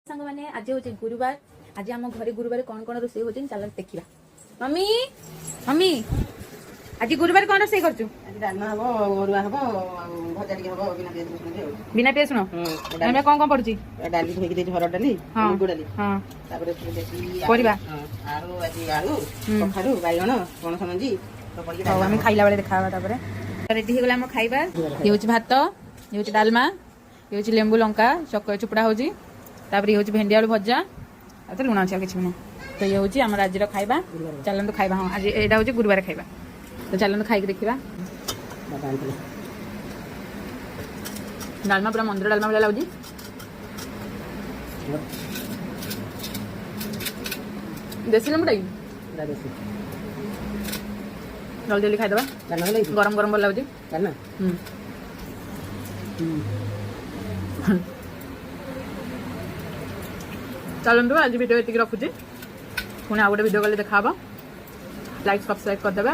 सांग मैंने आज हूँ गुरुवार आज आम घर गुरुवार कौन कौन रोसे हो चल देखा मम्मी मम्मी आज गुरुवार कौन रोसे कर बिना पियाज सुन कौन कौन पड़ुची डाली धोई दे हर डाली मुग डाली तापर परिबा आलू कखारू बाइगण पणस मंजी आम खाइला बेले देखा रेडी हो गला खाइबा ये हूँ भात ये हूँ डालमा ये हूँ लेंबू लंका चुपड़ा हो तापर ये भेंडी आलू भजा तो लुण अच्छे किसी नुह तो ये हूँ आम आज खाइबा चलते खाइबा हाँ आज यहाँ हूँ गुरुवार खाइबा तो चलते खाई देखा डालमा पूरा मंदिर डालमा भाई लगे देसी लेंबूटा कि जल्दी जल्दी खाईदे गरम गरम भल लगे चलतु आज वीडियो ये रखुची पुणी आ गए वीडियो गले देखा लाइक सब्सक्राइब करदे।